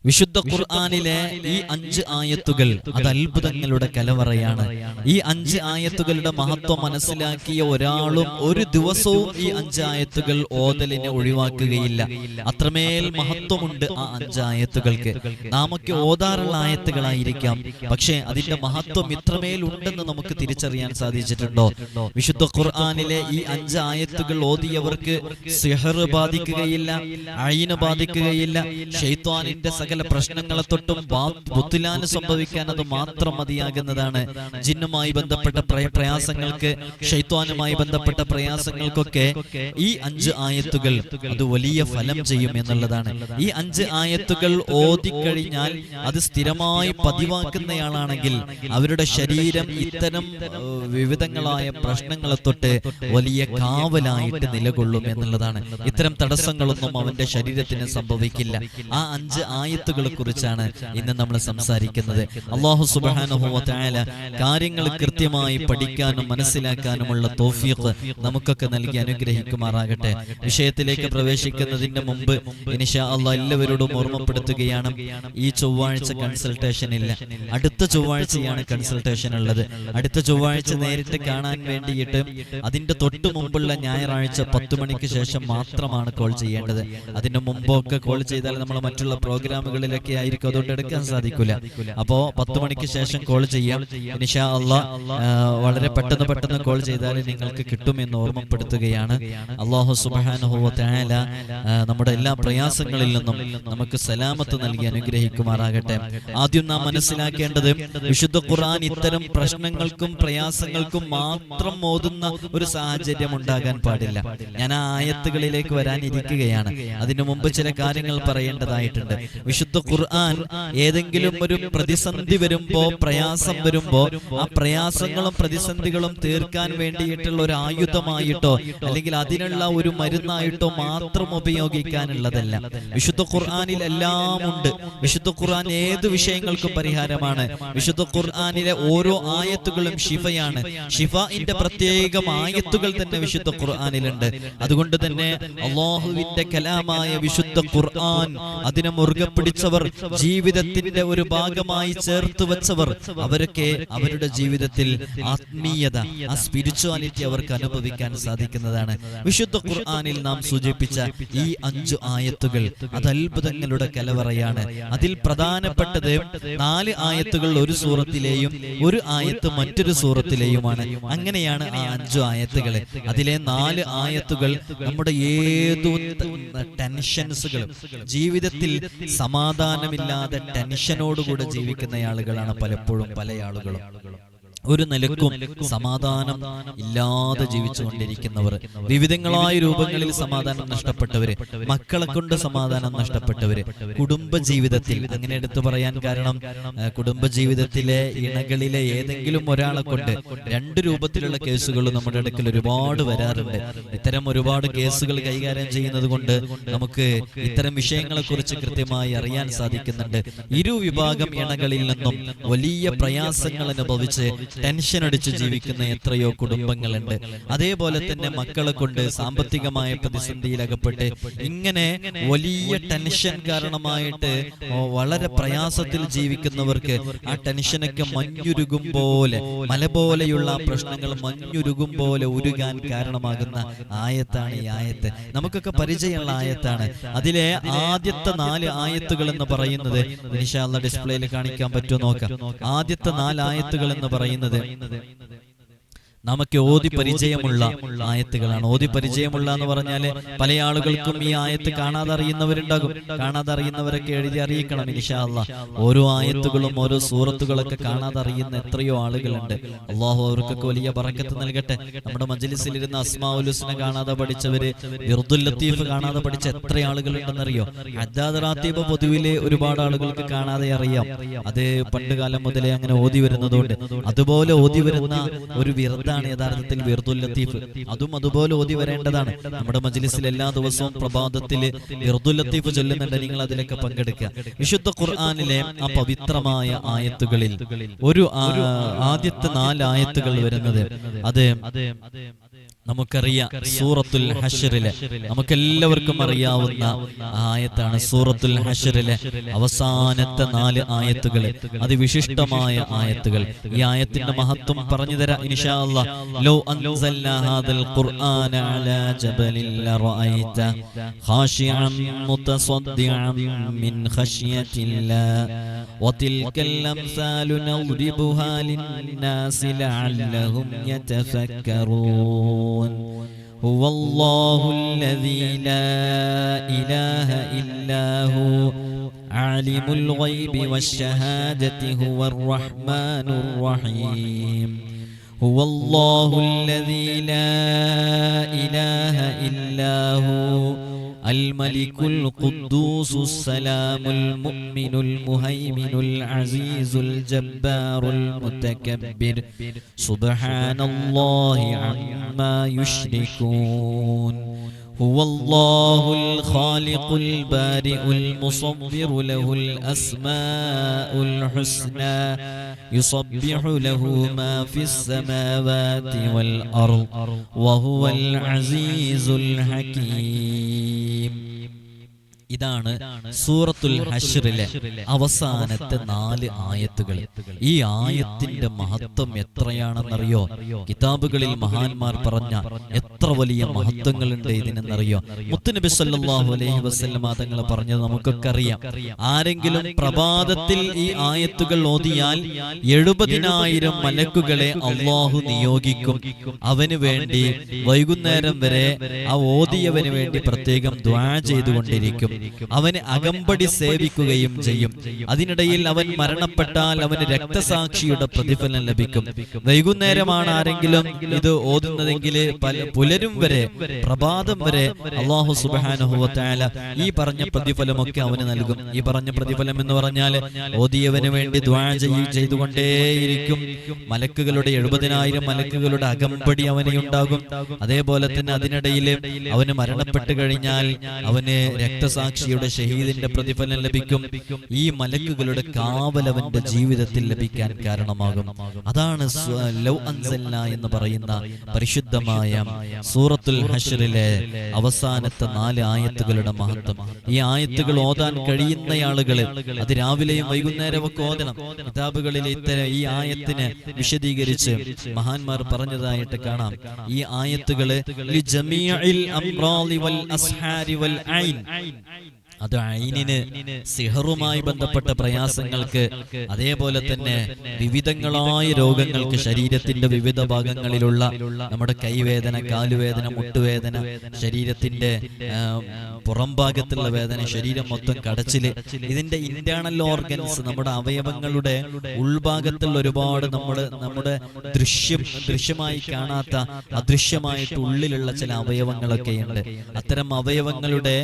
വിശുദ്ധ ഖുർആനിലെ ഈ 5 ആയത്തുകൾ അത് അത്ഭുതങ്ങളുടെ കലവറയാണ്. ഈ 5 ആയത്തുകളുടെ മഹത്വം മനസ്സിലാക്കിയ ഒരാളും ഒരു ദിവസവും ഈ 5 ആയത്തുകൾ ഓതലിനെ ഒഴിവാക്കുകയില്ല. അത്രമേൽ മഹത്വമുണ്ട് ആ 5 ആയത്തുകൾക്ക്. നാമൊക്കെ ഓതാറുള്ള ആയത്തുകളായിരിക്കാം, പക്ഷേ അതിന്റെ മഹത്വം ഇത്രമേൽ ഉണ്ടെന്ന് നമുക്ക് തിരിച്ചറിയാൻ സാധിച്ചിട്ടുണ്ടോ? വിശുദ്ധ ഖുർആനിലെ ഈ 5 ആയത്തുകൾ ഓതിയവർക്ക് സിഹർ ബാധിക്കുകയില്ല, ഐന് ബാധിക്കുകയില്ല, ശൈത്വാനിന്റെ സകല പ്രശ്നങ്ങളെ തൊട്ടും ബുദ്ധിലാന് സംഭവിക്കാൻ അത് മാത്രം മതിയാകുന്നതാണ്. ജിന്നുമായി ബന്ധപ്പെട്ട പ്രയാസങ്ങൾക്ക്, ശൈത്വാനുമായി ബന്ധപ്പെട്ട പ്രയാസങ്ങൾക്കൊക്കെ ഈ 5 ആയത്തുകൾ അത് വലിയ ഫലം ചെയ്യും എന്നുള്ളതാണ്. ഈ 5 ആയത്തുകൾ ഓതിക്കഴിഞ്ഞാൽ അത് സ്ഥിരമായി പതിവാക്കുന്നയാളാണെങ്കിൽ അവരുടെ ശരീരം ഇത്തരം വിവിധങ്ങളായ പ്രശ്നങ്ങളെ തൊട്ട് വലിയ കാവലായിട്ട് നിലകൊള്ളും എന്നുള്ളതാണ്. ഇത്തരം തടസ്സങ്ങളൊന്നും അവന്റെ ശരീരത്തിന് സംഭവിക്കില്ല. ആ 5 ആയത്തുകളെ കുറിച്ചാണ് ഇന്ന് നമ്മൾ സംസാരിക്കുന്നത്. അല്ലാഹു സുബ്ഹാനഹു വ തആല കാര്യങ്ങൾ കൃത്യമായി പഠിക്കാനും മനസ്സിലാക്കാനുമുള്ള തൗഫീഖ് നമുക്കൊക്കെ നൽകി അനുഗ്രഹിക്കുമാറാകട്ടെ. വിഷയത്തിലേക്ക് പ്രവേശിക്കുന്നതിന് മുമ്പ് ഇൻഷാ അല്ലാഹ് എല്ലാവരോടും ഓർമ്മപ്പെടുത്തുകയാണ്, ഈ ചൊവ്വാഴ്ച കൺസൾട്ടേഷൻ ഇല്ല. അടുത്ത ചൊവ്വാഴ്ചയാണ് കൺസൾട്ടേഷൻ ഉള്ളത്. അടുത്ത ചൊവ്വാഴ്ച നേരിട്ട് കാണാൻ വേണ്ടിയിട്ട് അതിന്റെ തൊട്ടു മുമ്പുള്ള ഞായറാഴ്ച 10 മണിക്ക് ശേഷം മാത്രമാണ് കോൾ ചെയ്യേണ്ടത്. അതിന് മുമ്പൊക്കെ കോൾ ചെയ്താൽ നമ്മൾ മറ്റുള്ള പ്രോഗ്രാമുകളിലൊക്കെ ആയിരിക്കും, അതുകൊണ്ട് എടുക്കാൻ സാധിക്കില്ല. അപ്പോ 10 മണിക്ക് ശേഷം കോൾ ചെയ്യാം ഇൻഷാ അല്ലാഹ്. വളരെ പെട്ടെന്ന് കോൾ ചെയ്താൽ നിങ്ങൾക്ക് കിട്ടുമെന്ന് ഓർമ്മപ്പെടുത്തുകയാണ്. അല്ലാഹു സുബ്ഹാനഹു വ തആല നമ്മുടെ എല്ലാ പ്രയാസങ്ങളിൽ നിന്നും നമുക്ക് സലാമത്ത് നൽകി അനുഗ്രഹിക്കുമാറാകട്ടെ. ആദ്യം നാം മനസ്സിലാക്കേണ്ടത്, വിശുദ്ധ ഖുർആൻ ഇത്തരം പ്രശ്നങ്ങൾക്കും പ്രയാസങ്ങൾക്കും മാത്രം ഓതുന്ന ഒരു സാഹചര്യം ഉണ്ടാകാൻ പാടില്ല. ഞാൻ ആ ആയത്തുകളിലേക്ക് വരാനിരിക്കുകയാണ്. അതിനു മുമ്പ് ചില കാര്യങ്ങൾ പറയേണ്ടതായിട്ടുണ്ട്. വിശുദ്ധ ഖുർആൻ ഏതെങ്കിലും ഒരു പ്രതിസന്ധി വരുമ്പോ, പ്രയാസം വരുമ്പോ, ആ പ്രയാസങ്ങളും പ്രതിസന്ധികളും തീർക്കാൻ വേണ്ടിയിട്ടുള്ള ഒരു ആയുധമായിട്ടോ അല്ലെങ്കിൽ അതിനുള്ള ഒരു മരുന്നായിട്ടോ മാത്രം ഉപയോഗിക്കാനുള്ളതല്ല. വിശുദ്ധ ഖുർആനിൽ എല്ലാം ഉണ്ട്. വിശുദ്ധ ഖുർആൻ ഏത് വിഷയങ്ങൾക്കും പരിഹാരമാണ്. വിശുദ്ധ ഖുർആനിലെ ഓരോ ആയത്തുകളും ശിഫയാണ്. ശിഫാഇന്റെ പ്രത്യേകം ആയത്തുകൾ തന്നെ വിശുദ്ധ ഖുർആനിലുണ്ട്. അതുകൊണ്ട് തന്നെ അല്ലാഹുവിന്റെ കലാമായ വിശുദ്ധ ഖുർആൻ അതിനെ മുറുകെ പിടിച്ചവർ, ജീവിതത്തിന്റെ ഒരു ഭാഗമായി ചേർത്ത് വെച്ചവർ, അവരൊക്കെ അവരുടെ ജീവിതത്തിൽ ആത്മീയത, ആ സ്പിരിച്വാലിറ്റി അവർക്ക് അനുഭവിക്കാൻ സാധിക്കുന്നതാണ്. വിശുദ്ധ ഖുർആനിൽ നാം സൂചിപ്പിച്ച ഈ 5 ആയത്തുകൾ അത് അത്ഭുതങ്ങളുടെ കലവറയാണ്. അതിൽ പ്രധാനപ്പെട്ടത് 4 ആയത്തുകൾ ഒരു സൂറത്തിലെയും 1 ആയത്ത് മറ്റൊരു സൂറത്തിലെയുമാണ്. അങ്ങനെയാണ് ആ 5 ആയത്തുകൾ. അതിലെ 4 ആയത്തുകൾ നമ്മുടെ ഏതു ടെൻഷൻസുകളും, ജീവിതത്തിൽ സമാധാനമില്ലാതെ ടെൻഷനോടുകൂടെ ജീവിക്കുന്ന ആളുകളാണ് പലപ്പോഴും പല ആളുകളും. ഒരു നിലക്കും സമാധാനം ഇല്ലാതെ ജീവിച്ചുകൊണ്ടിരിക്കുന്നവർ, വിവിധങ്ങളായ രൂപങ്ങളിൽ സമാധാനം നഷ്ടപ്പെട്ടവര്, മക്കളെ കൊണ്ട് സമാധാനം നഷ്ടപ്പെട്ടവര്, കുടുംബജീവിതത്തിൽ, അങ്ങനെ എടുത്തു പറയാൻ കാരണം കുടുംബജീവിതത്തിലെ ഇണകളിലെ ഏതെങ്കിലും ഒരാളെ കൊണ്ട് 2 രൂപത്തിലുള്ള കേസുകൾ നമ്മുടെ അടുക്കൽ ഒരുപാട് വരാറുണ്ട്. ഇത്തരം ഒരുപാട് കേസുകൾ കൈകാര്യം ചെയ്യുന്നത് കൊണ്ട് നമുക്ക് ഇത്തരം വിഷയങ്ങളെ കുറിച്ച് കൃത്യമായി അറിയാൻ സാധിക്കുന്നുണ്ട്. ഇരുവിഭാഗം ഇണകളിൽ നിന്നും വലിയ പ്രയാസങ്ങൾ അനുഭവിച്ച് ടെൻഷൻ അടിച്ച് ജീവിക്കുന്ന എത്രയോ കുടുംബങ്ങളുണ്ട്. അതേപോലെ തന്നെ മക്കളെ കൊണ്ട് സാമ്പത്തികമായ പ്രതിസന്ധിയിൽ അകപ്പെട്ട് ഇങ്ങനെ വലിയ ടെൻഷൻ കാരണമായിട്ട് വളരെ പ്രയാസത്തിൽ ജീവിക്കുന്നവർക്ക് ആ ടെൻഷനൊക്കെ മഞ്ഞുരുകും പോലെ, മല പോലെയുള്ള പ്രശ്നങ്ങൾ മഞ്ഞുരുകും പോലെ ഉരുകാൻ കാരണമാകുന്ന ആയത്താണ് ഈ ആയത്ത്. നമുക്കൊക്കെ പരിചയമുള്ള ആയത്താണ്. അതിലെ ആദ്യത്തെ 4 ആയത്തുകൾ എന്ന് പറയുന്നത് ഇൻഷാ അല്ലാഹ് ഡിസ്പ്ലേയിൽ കാണിക്കാൻ പറ്റുമോ നോക്കാം. ആദ്യത്തെ 4 ആയത്തുകൾ എന്ന് പറയുന്നത് നമുക്ക് ഓതി പരിചയമുള്ള ആയത്തുകളാണ്. ഓതി പരിചയമുള്ള എന്ന് പറഞ്ഞാൽ പല ആളുകൾക്കും ഈ ആയത്ത് കാണാതെ അറിയുന്നവരുണ്ടാകും. കാണാതെ അറിയുന്നവരൊക്കെ എഴുതി അറിയിക്കണം ഇൻഷാ അല്ലാഹ്. ഓരോ ആയത്തുകളും ഓരോ സൂറത്തുകളൊക്കെ കാണാതെ അറിയുന്ന എത്രയോ ആളുകളുണ്ട്. അല്ലാഹു അവർക്കൊക്കെ വലിയ ബറക്കത്ത് നൽകട്ടെ. നമ്മുടെ മജ്ലിസിൽ ഇരുന്ന അസ്മാഉൽ ഹുസ്ന കാണാതെ പഠിച്ചവര്, വിർദുൽ ലത്തീഫ് കാണാതെ പഠിച്ച എത്ര ആളുകളുണ്ടെന്നറിയോ? അദ്ദാദ് റാത്തീബ് പൊതുവിലെ ഒരുപാട് ആളുകൾക്ക് കാണാതെ അറിയാം. അത് പണ്ട് കാലം മുതലേ അങ്ങനെ ഓതി വരുന്നതുകൊണ്ട് അതുപോലെ ഓതി വരുന്ന ഒരു വിർദ യഥാർത്ഥത്തിൽ വിർദുൽ ലത്തീഫ്. അതും അതുപോലെ ഓതി വരേണ്ടതാണ്. നമ്മുടെ മജ്ലിസിൽ എല്ലാ ദിവസവും പ്രഭാതത്തിൽ വിർദുൽ ലത്തീഫ് ചൊല്ലുന്നുണ്ട്. നിങ്ങൾ അതിലൊക്കെ പങ്കെടുക്കുക. വിശുദ്ധ ഖുർആനിലെ ആ പവിത്രമായ ആയത്തുകളിൽ ഒരു ആദ്യത്തെ 4 ആയത്തുകൾ വരുന്നത് അത് നമുക്കറിയാം സൂറത്തുൽ ഹശ്റിലെ നമുക്കെല്ലാവർക്കും അറിയാവുന്ന ആയത്താണ്. സൂറത്തുൽ ഹശ്റിലെ അവസാനത്തെ 4 ആയത്തുകൾ അതിവിശിഷ്ടമായ ആയത്തുകൾ. ഈ ആയത്തിന്റെ മഹത്വം പറഞ്ഞു തരാം ഇൻഷാ അല്ലാഹ്. ലൗ അൻസൽനാ ഹാദൽ ഖുർആന അലാ ജബലിൻ ലറഅയ്ത ഖാശിഅൻ മുതസദ്ദിഅൻ മിൻ ഖശ്യത്തില്ലാഹ് വതിൽകൽ അംസാലു നദ്രിബുഹാ ലിന്നാസി ലഅല്ലഹും യതഫക്കറൂൻ. هو الله الذي لا إله إلا هو عالم الغيب والشهادة هو الرحمن الرحيم. هو الله الذي لا إله إلا هو الملك القدوس السلام المؤمن المهيمن العزيز الجبار المتكبر سبحان الله عما يشركون. هو الله الخالق البارئ المصور له الأسماء الحسنى يسبح له ما في السماوات والأرض وهو العزيز الحكيم. ഇതാണ് സൂറത്തുൽ ഹശ്റിലെ അവസാനത്തെ 4 ആയത്തുകൾ. ഈ ആയത്തിന്റെ മഹത്വം എത്രയാണെന്നറിയോ? കിതാബുകളിൽ മഹാന്മാർ പറഞ്ഞ എത്ര വലിയ മഹത്വങ്ങളുണ്ട് ഇതിനെന്നറിയോ? മുത്തുനബി സല്ലല്ലാഹു അലൈഹി വസല്ലമ തങ്ങൾ പറഞ്ഞത് നമുക്കൊക്കെ അറിയാം. ആരെങ്കിലും പ്രഭാതത്തിൽ ഈ ആയത്തുകൾ ഓതിയാൽ 70,000 മലക്കുകളെ അല്ലാഹു നിയോഗിക്കും. അവന് വേണ്ടി വൈകുന്നേരം വരെ ആ ഓതിയവന് വേണ്ടി പ്രത്യേകം ദുആ ചെയ്തുകൊണ്ടിരിക്കും. അവന് അകമ്പടി സേവിക്കുകയും ചെയ്യും. അതിനിടയിൽ അവൻ മരണപ്പെട്ടാൽ അവന് രക്തസാക്ഷിയുടെ പ്രതിഫലം ലഭിക്കും. വൈകുന്നേരമാണ് ആരെങ്കിലും ഇത് ഓതുന്നതെങ്കിൽ പുലരും വരെ പ്രഭാതം വരെ അല്ലാഹു സുബ്ഹാനഹു വ തആല ഈ പറഞ്ഞ പ്രതിഫലമൊക്കെ അവന് നൽകും. ഈ പറഞ്ഞ പ്രതിഫലം എന്ന് പറഞ്ഞാൽ ഓതിയവന് വേണ്ടി ദുആ ചെയ്തുകൊണ്ടേയിരിക്കും. മലക്കുകളുടെ 70,000 മലക്കുകളുടെ അകമ്പടി അവനെ ഉണ്ടാകും. അതേപോലെ തന്നെ അതിനിടയിൽ അവന് മരണപ്പെട്ട് കഴിഞ്ഞാൽ അവന് രക്തസാക്ഷിയുടെ ഷഹീദിന്റെ പ്രതിഫലം ലഭിക്കും. ഈ മലക്കുകളുടെ കാവൽ അവന്റെ ജീവിതത്തിൽ ലഭിക്കാൻ കാരണമാകും. അതാണ് ലൗ അൻസൽന എന്ന് പറയുന്ന പരിശുദ്ധമായ സൂറത്തുൽ ഹശ്റിലെ അവസാനത്തെ 4 ആയത്തുകളുടെ മഹത്വം. ഈ ആയത്തുകൾ ഓതാൻ കഴിയുന്ന ആളുകൾ അത് രാവിലെയും വൈകുന്നേരവും ഒക്കെ ഓതണം. കിതാബുകളിൽ ഈ ആയത്തിനെ വിശദീകരിച്ച് മഹാന്മാർ പറഞ്ഞതായിട്ട് കാണാം. ഈ ആയത്തുകള് ലിജമീഇൽ അംറാളി വൽ അസ്ഹാരി വൽ ഐൻ, അത് ഐനിന് സിഹറുമായി ബന്ധപ്പെട്ട പ്രയാസങ്ങൾക്ക്, അതേപോലെ തന്നെ വിവിധങ്ങളായ രോഗങ്ങൾക്ക്, ശരീരത്തിന്റെ വിവിധ ഭാഗങ്ങളിലുള്ള നമ്മുടെ കൈവേദന, കാലുവേദന, മുട്ടുവേദന, ശരീരത്തിന്റെ പുറം ഭാഗത്തുള്ള വേദന, ശരീരം മൊത്തം കടച്ചില്, ഇതിന്റെ ഇന്റേണൽ ഓർഗൻസ്, നമ്മുടെ അവയവങ്ങളുടെ ഉൾഭാഗത്തുള്ള ഒരുപാട് നമ്മുടെ ദൃശ്യമായി കാണാത്ത അദൃശ്യമായിട്ട് ഉള്ളിലുള്ള ചില അവയവങ്ങളൊക്കെയുണ്ട്. അത്തരം അവയവങ്ങളുടെ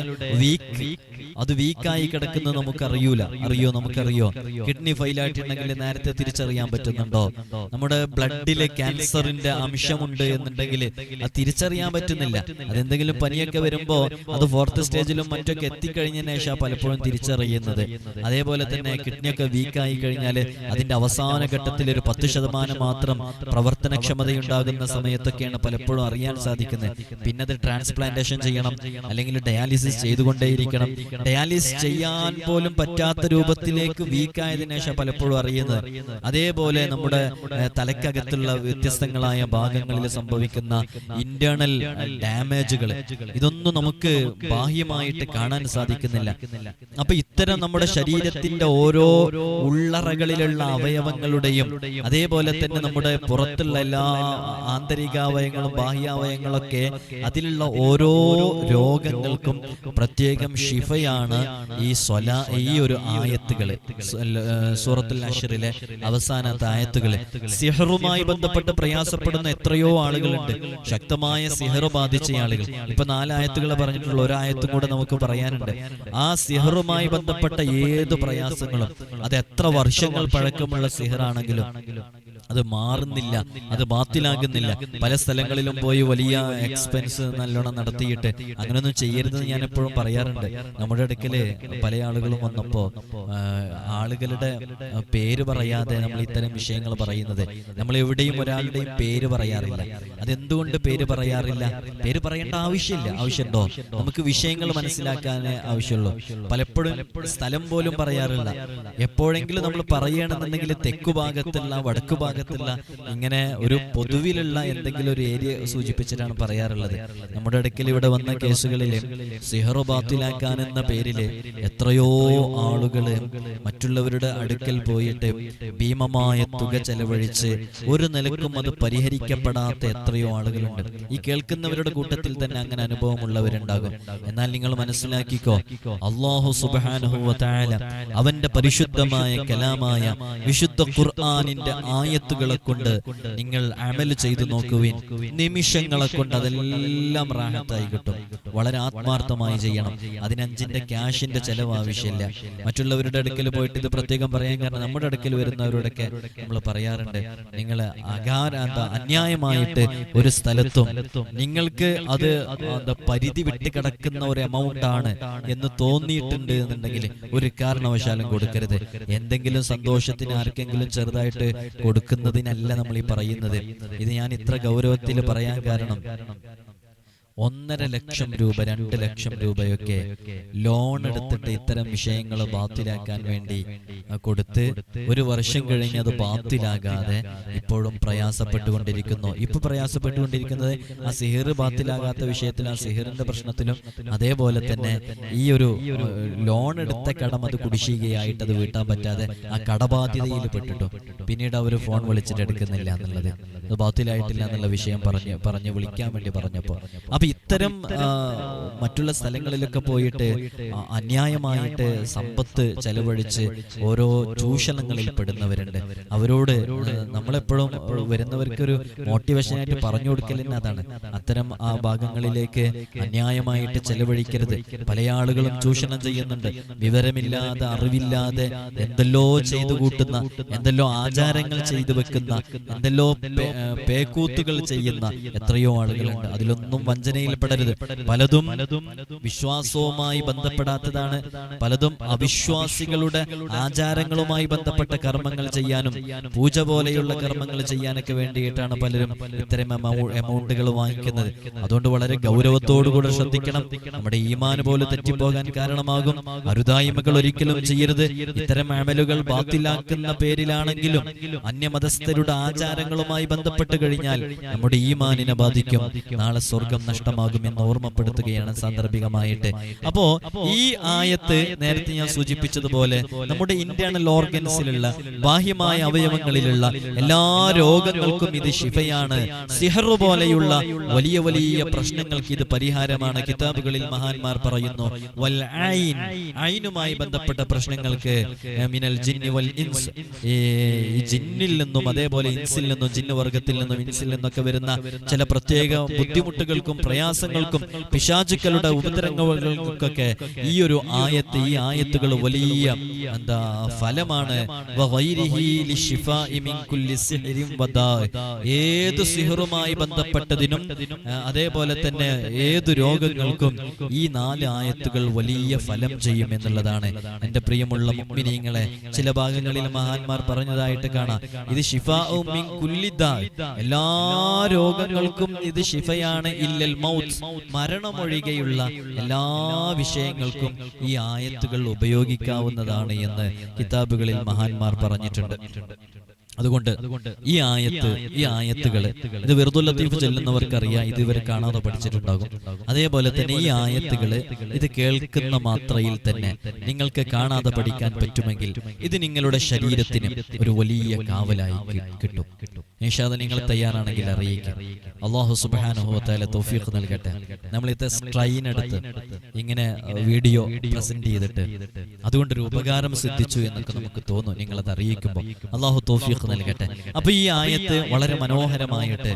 അത് വീക്കായി കിടക്കുന്നത് നമുക്കറിയോ? കിഡ്നി ഫെയിലായിട്ടുണ്ടെങ്കിൽ നേരത്തെ തിരിച്ചറിയാൻ പറ്റുന്നുണ്ടോ? നമ്മുടെ ബ്ലഡിലെ ക്യാൻസറിന്റെ അംശമുണ്ട് എന്നുണ്ടെങ്കിൽ അത് തിരിച്ചറിയാൻ പറ്റുന്നില്ല. അതെന്തെങ്കിലും പനിയൊക്കെ വരുമ്പോ അത് 4th സ്റ്റേജിലും മറ്റൊക്കെ എത്തിക്കഴിഞ്ഞതിന് ശേഷം പലപ്പോഴും തിരിച്ചറിയുന്നത്. അതേപോലെ തന്നെ കിഡ്നിയൊക്കെ വീക്കായി കഴിഞ്ഞാൽ അതിന്റെ അവസാന ഘട്ടത്തിൽ ഒരു 10% മാത്രം പ്രവർത്തനക്ഷമതയുണ്ടാകുന്ന സമയത്തൊക്കെയാണ് പലപ്പോഴും അറിയാൻ സാധിക്കുന്നത്. പിന്നെ അത് ട്രാൻസ്പ്ലാന്റേഷൻ ചെയ്യണം, അല്ലെങ്കിൽ ഡയാലിസിസ് ചെയ്തുകൊണ്ടേയിരിക്കണം. ഡയാലിസിസ് ചെയ്യാൻ പോലും പറ്റാത്ത രൂപത്തിലേക്ക് വീക്കായതിനു ശേഷം പലപ്പോഴും അറിയുന്നത്. അതേപോലെ നമ്മുടെ തലക്കകത്തുള്ള വ്യത്യസ്തങ്ങളായ ഭാഗങ്ങളിൽ സംഭവിക്കുന്ന ഇന്റേണൽ ഡാമേജുകൾ, ഇതൊന്നും നമുക്ക് ബാഹ്യമായിട്ട് കാണാൻ സാധിക്കുന്നില്ല. അപ്പൊ ഇത്തരം നമ്മുടെ ശരീരത്തിന്റെ ഓരോ ഉള്ളറകളിലുള്ള അവയവങ്ങളുടെയും, അതേപോലെ തന്നെ നമ്മുടെ പുറത്തുള്ള എല്ലാ ആന്തരികാവയവങ്ങളും ബാഹ്യാവയവങ്ങളൊക്കെ, അതിലുള്ള ഓരോ രോഗങ്ങൾക്കും പ്രത്യേകം ഷിഫയാണ് ഈ ഒരു ആയത്തുകള്, സൂറത്തുൽ ഹശ്റിലെ അവസാനത്തെ ആയത്തുകള്. സിഹറുമായി ബന്ധപ്പെട്ട് പ്രയാസപ്പെടുന്ന എത്രയോ ആളുകളുണ്ട്, ശക്തമായ സിഹർ ബാധിച്ച ആളുകൾ. ഇപ്പൊ 4 ആയത്തുകൾ പറഞ്ഞിട്ടുള്ള ഒരായത്തും കൂടെ നമുക്ക് പറയാനുണ്ട്. ആ സിഹറുമായി ബന്ധപ്പെട്ട ഏത് പ്രയാസങ്ങളും, അത് എത്ര വർഷങ്ങൾ പഴക്കമുള്ള സിഹറാണെങ്കിലും അത് മാറുന്നില്ല, അത് ബാത്തിലാകുന്നില്ല. പല സ്ഥലങ്ങളിലും പോയി വലിയ എക്സ്പെൻസ് നല്ലോണം നടത്തിയിട്ട് അങ്ങനെയൊന്നും ചെയ്യരുതെന്ന് ഞാൻ എപ്പോഴും പറയാറുണ്ട്. നമ്മുടെ അടുക്കല് പല ആളുകളും വന്നപ്പോ ആളുകളുടെ പേര് പറയാതെ നമ്മൾ ഇത്തരം വിഷയങ്ങൾ പറയുന്നത്, നമ്മൾ എവിടെയും ഒരാളുടെയും പേര് പറയാറില്ല. അതെന്തുകൊണ്ട് പേര് പറയാറില്ല? പേര് പറയേണ്ട ആവശ്യമുണ്ടോ? നമുക്ക് വിഷയങ്ങൾ മനസ്സിലാക്കാനേ ആവശ്യമുള്ളൂ. പലപ്പോഴും സ്ഥലം പോലും പറയാറില്ല. എപ്പോഴെങ്കിലും നമ്മൾ പറയണമെന്നുണ്ടെങ്കിൽ തെക്കു ഭാഗത്തുള്ള, വടക്കു ഭാഗത്തുള്ള, ഇങ്ങനെ ഒരു പൊതുവിലുള്ള എന്തെങ്കിലും ഒരു ഏരിയ സൂചിപ്പിച്ചിട്ടാണ് പറയാറുള്ളത്. നമ്മുടെ അടുക്കൽ ഇവിടെ വന്ന കേസുകളിൽ സിഹർ ബാത്തിലാക്കാൻ എന്ന പേരിൽ എത്രയോ ആളുകള് മറ്റുള്ളവരുടെ അടുക്കൽ പോയിട്ട് ഭീമമായ തുക ചെലവഴിച്ച് ഒരു നിലക്കും അത് പരിഹരിക്കപ്പെടാത്ത എത്രയോ ആളുകളുണ്ട്. ഈ കേൾക്കുന്നവരുടെ കൂട്ടത്തിൽ തന്നെ അങ്ങനെ അനുഭവമുള്ളവരുണ്ടാകും. എന്നാൽ നിങ്ങൾ മനസ്സിലാക്കിക്കോ, അല്ലാഹു സുബ്ഹാനഹു വ തആല അവന്റെ പരിശുദ്ധമായ കലാമായ വിശുദ്ധ ഖുർആനിന്റെ ആയത്തുകളെ കൊണ്ട് നിങ്ങൾ അമൽ ചെയ്തു നോക്കുവിൻ. നിമിഷങ്ങളെ കൊണ്ട് അതെല്ലാം റാഹത്തായി കിട്ടും. വളരെ ആത്മാർത്ഥമായി ചെയ്യണം. അതിന് 5ന്റെ ക്യാഷിന്റെ ചെലവ് ആവശ്യമില്ല. മറ്റുള്ളവരുടെ അടുക്കൽ പോയിട്ട് ഇത് പ്രത്യേകം പറയാൻ കാരണം, നമ്മുടെ അടുക്കൽ വരുന്നവരോടൊക്കെ നമ്മൾ പറയാറുണ്ട്, നിങ്ങൾ അന്യായമായിട്ട് ഒരു സ്ഥലത്തും നിങ്ങൾക്ക് അത് പരിധി വിട്ട് കിടക്കുന്ന ഒരു എമൗണ്ട് ആണ് എന്ന് തോന്നിയിട്ടുണ്ട് എന്നുണ്ടെങ്കിൽ ഒരു കാരണവശാലും കൊടുക്കരുത്. എന്തെങ്കിലും സന്തോഷത്തിന് ആർക്കെങ്കിലും ചെറുതായിട്ട് കൊടുക്കുന്നതിനല്ല നമ്മൾ ഈ പറയുന്നത്. ഇത് ഞാൻ ഇത്ര ഗൗരവത്തിൽ പറയാൻ കാരണം, 1.5 ലക്ഷം രൂപ 2 ലക്ഷം രൂപയൊക്കെ ലോൺ എടുത്തിട്ട് ഇത്തരം വിഷയങ്ങൾ ബാത്തിലാക്കാൻ വേണ്ടി കൊടുത്ത് ഒരു വർഷം കഴിഞ്ഞ് അത് ബാത്തിലാകാതെ ഇപ്പോഴും പ്രയാസപ്പെട്ടുകൊണ്ടിരിക്കുന്നു. ഇപ്പൊ പ്രയാസപ്പെട്ടുകൊണ്ടിരിക്കുന്നത് ആ സിഹിർ ബാത്തിലാകാത്ത വിഷയത്തിൽ, ആ സിഹിറിന്റെ പ്രശ്നത്തിലും, അതേപോലെ തന്നെ ഈ ഒരു ലോൺ എടുത്ത കടം അത് കുടിശ്ശികയായിട്ട് അത് വീട്ടാൻ പറ്റാതെ ആ കടബാധ്യതയിൽ പെട്ടിട്ടു. പിന്നീട് അവർ ഫോൺ വിളിച്ചിട്ട് എടുക്കുന്നില്ല എന്നുള്ളത്, അത് ബാത്തിലായിട്ടില്ല എന്നുള്ള വിഷയം പറഞ്ഞ് വിളിക്കാൻ വേണ്ടി പറഞ്ഞപ്പോ, അപ്പൊ ഇത്തരം മറ്റുള്ള സ്ഥലങ്ങളിലൊക്കെ പോയിട്ട് അന്യായമായിട്ട് സമ്പത്ത് ചെലവഴിച്ച് ഓരോ ചൂഷണങ്ങളിൽ പെടുന്നവരുണ്ട്. അവരോട് നമ്മളെപ്പോഴും വരുന്നവർക്കൊരു മോട്ടിവേഷനായിട്ട് പറഞ്ഞു കൊടുക്കലിന് അതാണ്, അത്തരം ആ ഭാഗങ്ങളിലേക്ക് അന്യായമായിട്ട് ചെലവഴിക്കരുത്. പല ആളുകളും ചൂഷണം ചെയ്യുന്നുണ്ട്. വിവരമില്ലാതെ, അറിവില്ലാതെ എന്തെല്ലോ ചെയ്തു കൂട്ടുന്ന, എന്തെല്ലോ ആചാരങ്ങൾ ചെയ്തു വെക്കുന്ന, എന്തെല്ലോ പേക്കൂത്തുകൾ ചെയ്യുന്ന എത്രയോ ആളുകളുണ്ട്. അതിലൊന്നും വഞ്ചനയിൽപ്പെടരുത്. പലതും വിശ്വാസവുമായി ബന്ധപ്പെടാത്തതാണ്. പലതും അവിശ്വാസികളുടെ ആചാരങ്ങളുമായി ബന്ധപ്പെട്ട കർമ്മങ്ങൾ ചെയ്യാനും പൂജ പോലെയുള്ള കർമ്മങ്ങൾ ചെയ്യാനൊക്കെ വേണ്ടിയിട്ടാണ് പലരും ഇത്തരം എമൗണ്ടുകൾ വാങ്ങിക്കുന്നത്. അതുകൊണ്ട് വളരെ ഗൗരവത്തോടുകൂടെ ശ്രദ്ധിക്കണം. നമ്മുടെ ഈമാൻ പോലും തെറ്റിപ്പോകാൻ കാരണമാകും. അരുതായ്മകൾ ഒരിക്കലും ചെയ്യരുത്. ഇത്തരം അമലുകൾ ബാത്തിലാക്കുന്ന പേരിലാണെങ്കിലും അന്യമതസ്ഥരുടെ ആചാരങ്ങളുമായി ബന്ധപ്പെട്ട് കഴിഞ്ഞാൽ നമ്മുടെ ഈമാനിനെ ബാധിക്കും. നാളെ സ്വർഗം നഷ്ടമാകുമെന്ന് ഓർമ്മപ്പെടുത്തുകയാണ് സാന്ദർഭികമായിട്ട്. അപ്പോ ഈ ആയത്ത് നേരത്തെ ഞാൻ സൂചിപ്പിച്ചതുപോലെ നമ്മുടെ ഇന്റേണൽ ഓർഗൻസിലുള്ള, ബാഹ്യമായ അവയവങ്ങളിലുള്ള എല്ലാ രോഗങ്ങൾക്കും ഇത് ശിഫയാണ്. സിഹർ പോലെയുള്ള വലിയ വലിയ പ്രശ്നങ്ങൾക്ക് ഇത് പരിഹാരമാണ്. കിതാബുകളിൽ മഹാന്മാർ പറയുന്നു, വൽ ഐൻ, ഐനുമായി ബന്ധപ്പെട്ട പ്രശ്നങ്ങൾക്ക് മിനൽ ജിന്നി വൽ ഇൻസ്, ഈ ജിന്നിൽ നിന്നും അതേപോലെ ഇൻസിൽ നിന്നും, ജിന്ന് വർഗത്തിൽ നിന്നും ഇൻസിൽ നിന്നൊക്കെ വരുന്ന ചില പ്രത്യേക ബുദ്ധിമുട്ടുകൾക്കും പ്രയാസങ്ങൾക്കും പിശാചുക്കളുടെ ഉപദ്രവങ്ങൾക്കൊക്കെ ഈ ഒരു ആയത്ത്, ഈ ആയത്തുകൾ വലിയ ഫലമാണ്. ഏത് സിഹറുമായി ബന്ധപ്പെട്ടതിനും അതേപോലെ തന്നെ ഏത് രോഗങ്ങൾക്കും ഈ 4 ആയത്തുകൾ വലിയ ഫലം ചെയ്യും എന്നുള്ളതാണ്. എന്റെ പ്രിയമുള്ള മുഅ്മിനീങ്ങളെ, ചില ഭാഗങ്ങളിൽ മഹാന്മാർ പറഞ്ഞതായിട്ട് കാണാം, ഇത് ശിഫാഉ മിൻ കുല്ലി ദാ, എല്ലാ രോഗങ്ങൾക്കും ഇത് ശിഫയാണ്, ഇല്ലൽ മൗത്ത്, മരണമൊഴികെയുള്ള എല്ലാ വിഷയങ്ങൾക്കും ഈ ആയത്തുകൾ ഉപയോഗിക്കാവുന്നതാണ് എന്ന് കിതാബുകളിൽ മഹാന്മാർ പറഞ്ഞിട്ടുണ്ട്. അതുകൊണ്ട് ഈ ആയത്തുകൾ ഇത് വെറുതെ ലത്തീഫ് ചെല്ലുന്നവർക്കറിയാം, ഇത് ഇവർ കാണാതെ പഠിച്ചിട്ടുണ്ടാകും. അതേപോലെ തന്നെ ഈ ആയത്തുകൾ ഇത് കേൾക്കുന്ന മാത്രയിൽ തന്നെ നിങ്ങൾക്ക് കാണാതെ പഠിക്കാൻ പറ്റുമെങ്കിൽ ഇത് നിങ്ങളുടെ ശരീരത്തിന് ഒരു വലിയ കാവലായി കിട്ടും. ഇൻഷാ അല്ലാഹ് നിങ്ങൾ തയ്യാറാണെങ്കിൽ അറിയിക്കാം. അല്ലാഹു സുബ്ഹാനഹു വ തആല തൗഫീഖ് നൽകട്ടെ. നമ്മൾ ഇത് സ്ട്രെയിൻ എടുത്ത് ഇങ്ങനെ വീഡിയോ പ്രസന്റ് ചെയ്തിട്ട് അതുകൊണ്ടൊരു ഉപകാരം സിദ്ധിച്ചു എന്നൊക്കെ നമുക്ക് തോന്നും നിങ്ങളത് അറിയിക്കുമ്പോൾ. അല്ലാഹു തൗഫീഖ് നൽകട്ടെ. അപ്പൊ ഈ ആയത്ത് വളരെ മനോഹരമായിട്ട്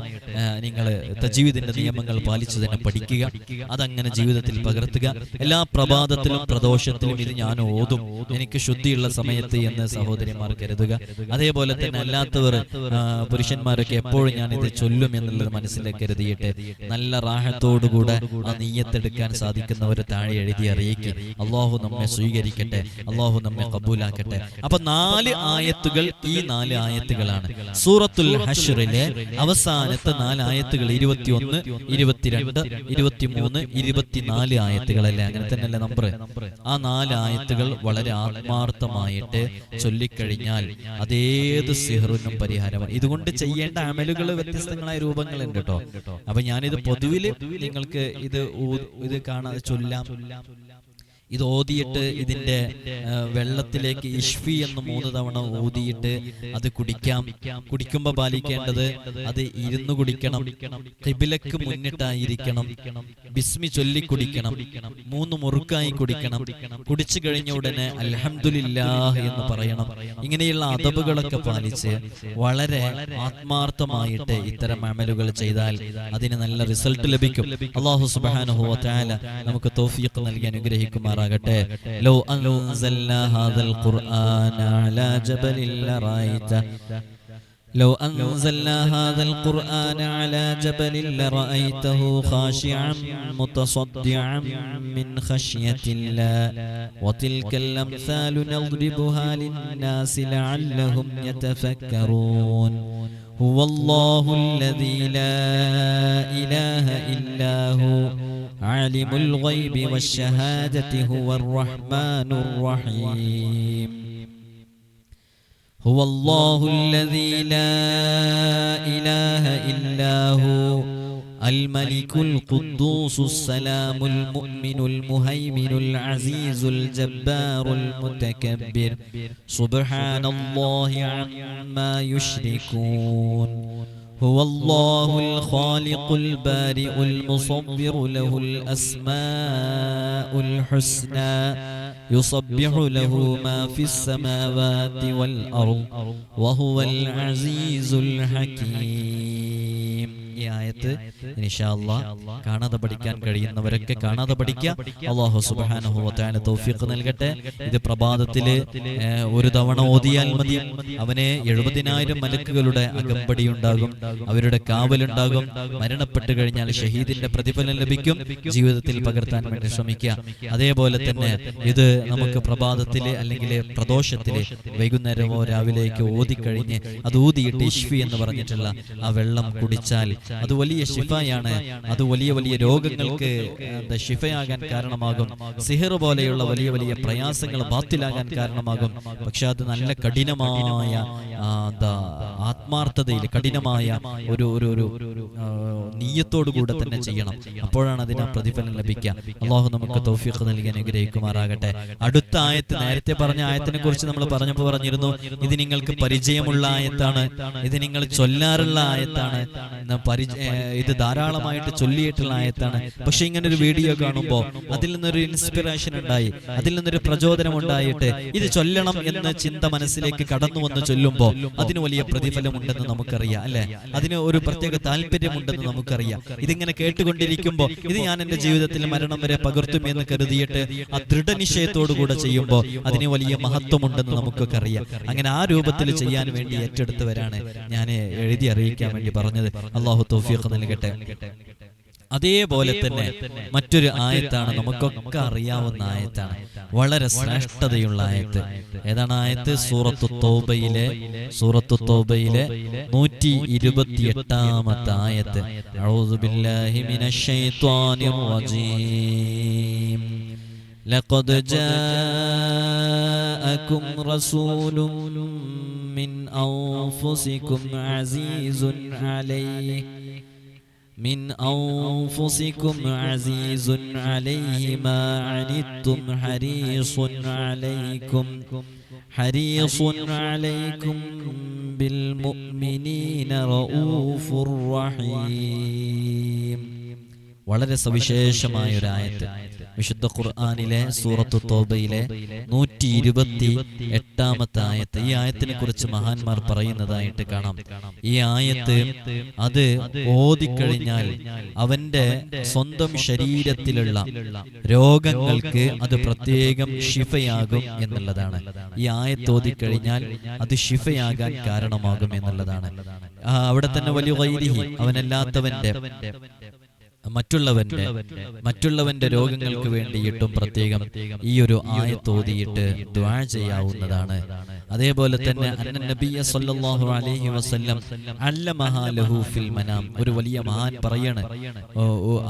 നിങ്ങൾ തജ്വീദിന്റെ നിയമങ്ങൾ പാലിച്ചു തന്നെ പഠിക്കുക, അതങ്ങനെ ജീവിതത്തിൽ പകർത്തുക. എല്ലാ പ്രഭാതത്തിലും പ്രദോഷത്തിലും ഇത് ഞാൻ ഓതും എനിക്ക് ശുദ്ധിയുള്ള സമയത്ത് എന്ന് സഹോദരിമാർ കരുതുക. അതേപോലെ തന്നെ അല്ലാത്തവർ പുരുഷന്മാരൊക്കെ എപ്പോഴും ഞാൻ ഇത് ചൊല്ലും എന്നുള്ളത് മനസ്സിലേക്ക് കരുതിയിട്ട് നല്ല റാഹത്തോടുകൂടെ ആ നീയത്തെടുക്കാൻ സാധിക്കുന്നവർ താഴെ എഴുതി അറിയിക്കുക. അള്ളാഹു നമ്മെ സ്വീകരിക്കട്ടെ, അള്ളാഹു നമ്മെ കബൂലാക്കട്ടെ. അപ്പൊ 4 ആയത്തുകൾ, ഈ 4 ആയത്തുകളാണ് സൂറത്തുൽ ഹശ്റിലെ അവസാനത്തെ 4 ആയത്തുകൾ. 21, 22, 23, 24 ആയത്തുകളല്ലേ, അങ്ങനെ തന്നെയല്ലേ നമ്പർ? ആ 4 ആയത്തുകൾ വളരെ ആത്മാർത്ഥമായിട്ട് ചൊല്ലിക്കഴിഞ്ഞാൽ അതേത് സിഹറിനും പരിഹാരമാണ്. ഇതുകൊണ്ട് ചെയ്യേണ്ട അമലുകൾ വ്യത്യസ്തങ്ങളായ രൂപങ്ങളുണ്ട് കേട്ടോ. അപ്പൊ ഞാനിത് പൊതുവിൽ നിങ്ങൾക്ക് ഇത് കാണാതെ ചൊല്ലാം. ഇത് ഓതിയിട്ട് ഇതിന്റെ വെള്ളത്തിലേക്ക് ഇഷ്ഫി എന്ന് 3 തവണ ഊതിയിട്ട് അത് കുടിക്കാം. കുടിക്കുമ്പോൾ പാലിക്കേണ്ടത് അത് ഇരുന്ന് കുടിക്കണം, ഖിബിലക്ക് മുന്നിട്ടായിരിക്കണം, ബിസ്മി ചൊല്ലി കുടിക്കണം, 3 മുറുക്കായി കുടിക്കണം. കുടിച്ചു കഴിഞ്ഞ ഉടനെ അൽഹംദുലില്ലാഹ് എന്ന് പറയണം. ഇങ്ങനെയുള്ള അദബുകളൊക്കെ പാലിച്ച് വളരെ ആത്മാർത്ഥമായിട്ട് ഇത്തരം അമലുകൾ ചെയ്താൽ അതിന് നല്ല റിസൾട്ട് ലഭിക്കും. അല്ലാഹു സുബ്ഹാനഹു വ തആല നമുക്ക് തൗഫീഖ് നൽകി അനുഗ്രഹിക്കുമാറാകട്ടെ. ലൗ അൻസൽനാ ഹാദൽ ഖുർആന അലാ ജബലിൻ ലറഅയ്ത لو أنزلنا هذا القرآن على جبل لرأيته خاشعا متصدعا من خشية الله وتلك الأمثال نضربها للناس لعلهم يتفكرون هو الله الذي لا إله إلا هو عالم الغيب والشهادة هو الرحمن الرحيم هو الله الذي لا إله إلا هو الملك القدوس السلام المؤمن المهيمن العزيز الجبار المتكبر سبحان الله عما يشركون هو الله الخالق البارئ المصور له الأسماء الحسنى يصبح له ما في السماوات والأرض وهو العزيز الحكيم. ഈ ആയത്ത് ഇൻഷാ അല്ലാഹ് കാണാതെ പഠിക്കാൻ കഴിയുന്നവരൊക്കെ കാണാതെ പഠിക്കുക. അല്ലാഹു സുബ്ഹാനഹു വ തആല തൗഫീഖ് നൽകട്ടെ. ഇത് പ്രഭാതത്തില് 1 തവണ ഓതിയാൽ മതി. അവനെ 70,000 മലക്കുകളുടെ അകമ്പടി ഉണ്ടാകും, അവരുടെ കാവലുണ്ടാകും. മരണപ്പെട്ടു കഴിഞ്ഞാൽ ഷഹീദിന്റെ പ്രതിഫലം ലഭിക്കും. ജീവിതത്തിൽ പകർത്താൻ വേണ്ടി ശ്രമിക്കുക. അതേപോലെ തന്നെ ഇത് നമുക്ക് പ്രഭാതത്തില് അല്ലെങ്കിൽ പ്രദോഷത്തില് വൈകുന്നേരമോ രാവിലേക്ക് ഓതിക്കഴിഞ്ഞ് അത് ഊതിയിട്ട് ഇഷ്ഫി എന്ന് പറഞ്ഞിട്ടുള്ള ആ വെള്ളം കുടിച്ചാൽ അത് വലിയ ശിഫയാണ്. അത് വലിയ വലിയ രോഗങ്ങൾക്ക് ശിഫയാകാൻ കാരണമാകും. സിഹിർ പോലെയുള്ള വലിയ വലിയ പ്രയാസങ്ങൾ ബാത്തിലാകാൻ കാരണമാകും. പക്ഷെ അത് നല്ല കഠിനമായ ആത്മാർത്ഥതയിൽ കഠിനമായ ഒരു നീയത്തോടുകൂടെ തന്നെ ചെയ്യണം. അപ്പോഴാണ് അതിന് പ്രതിഫലം ലഭിക്കുക. അള്ളാഹു നമുക്ക് തൗഫീഖ് നൽകി അനുഗ്രഹിക്കുമാറാകട്ടെ. അടുത്ത ആയത്ത്, നേരത്തെ പറഞ്ഞ ആയത്തിനെ കുറിച്ച് നമ്മൾ പറഞ്ഞിരുന്നു, ഇത് നിങ്ങൾക്ക് പരിചയമുള്ള ആയത്താണ്, ഇത് നിങ്ങൾ ചൊല്ലാറുള്ള ആയത്താണ്, ഇത് ധാരാളമായിട്ട് ചൊല്ലിയിട്ടുള്ള ആയത്താണ്. പക്ഷെ ഇങ്ങനെ ഒരു വീഡിയോ കാണുമ്പോൾ അതിൽ നിന്നൊരു ഇൻസ്പിറേഷൻ ഉണ്ടായി, അതിൽ നിന്നൊരു പ്രചോദനം ഉണ്ടായിട്ട് ഇത് ചൊല്ലണം എന്ന ചിന്ത മനസ്സിലേക്ക് കടന്നു വന്ന് ചൊല്ലുമ്പോൾ അതിന് വലിയ പ്രതിഫലമുണ്ടെന്ന് നമുക്കറിയാം, അല്ലെ? അതിന് ഒരു പ്രത്യേക താല്പര്യമുണ്ടെന്ന് നമുക്കറിയാം. ഇതിങ്ങനെ കേട്ടുകൊണ്ടിരിക്കുമ്പോൾ ഇത് ഞാൻ എന്റെ ജീവിതത്തിൽ മരണം വരെ പകർത്തും എന്ന് കരുതിയിട്ട് ആ ദൃഢനിശ്ചയത്തോടുകൂടെ ചെയ്യുമ്പോൾ അതിന് വലിയ മഹത്വമുണ്ടെന്ന് നമുക്കൊക്കെ അറിയാം. അങ്ങനെ ആ രൂപത്തിൽ ചെയ്യാൻ വേണ്ടി ഏറ്റെടുത്തവരാണ് ഞാൻ എഴുതി അറിയിക്കാൻ വേണ്ടി പറഞ്ഞത്. അല്ലാഹു തൗഫീഖ് നൽകട്ടെ. അതേപോലെ തന്നെ മറ്റൊരു ആയത്താണ്, നമുക്കൊക്കെ അറിയാവുന്ന ആയത്താണ്, വളരെ ശ്രേഷ്ഠതയുള്ള ആയത്ത്. ഏതാണ് ആയത്ത്? സൂറത്തു തൗബയിലെ 128-ാമത്തെ ആയത്ത്. അഊദു ബില്ലാഹി മിനശ് ശൈത്വാനിർ റജീം. لقد جاءكم رسول من أنفسكم عزيز عليه ما عنتم حريص عليكم بالمؤمنين رؤوف رحيم വളരെ സവിശേഷമായ ഒരു ആയത്ത്. വിശുദ്ധ ഖുർആനിലെ സൂറത്തു തൗബയിലെ 128-ാമത്തെ ആയത്ത്. ഈ ആയത്തിനെ കുറിച്ച് മഹാന്മാർ പറയുന്നതായിട്ട് കാണാം. ഈ ആയത്ത് അത് ഓതിക്കഴിഞ്ഞാൽ അവന്റെ സ്വന്തം ശരീരത്തിലുള്ള രോഗങ്ങൾക്ക് അത് പ്രത്യേകം ശിഫയാകും എന്നുള്ളതാണ്. ഈ ആയത്ത് ഓതിക്കഴിഞ്ഞാൽ അത് ശിഫയാകാൻ കാരണമാകും എന്നുള്ളതാണ്. അവിടെ തന്നെ വലിയ ഗൈരിഹി, അവനല്ലാത്തവന്റെ മറ്റുള്ളവന്റെ രോഗങ്ങൾക്ക് വേണ്ടിയിട്ടും പ്രത്യേകം ഈ ഒരു ആയത്ത് ഓതിയിട്ട് ദുആ ചെയ്യാവുന്നതാണ്. അതേപോലെ തന്നെ നബിയ സല്ലല്ലാഹു അലൈഹി വസല്ലം അല്ലമഹാ ലഹു ഫിൽ മനാം. ഒരു വലിയ മഹാൻ പറയാണ്,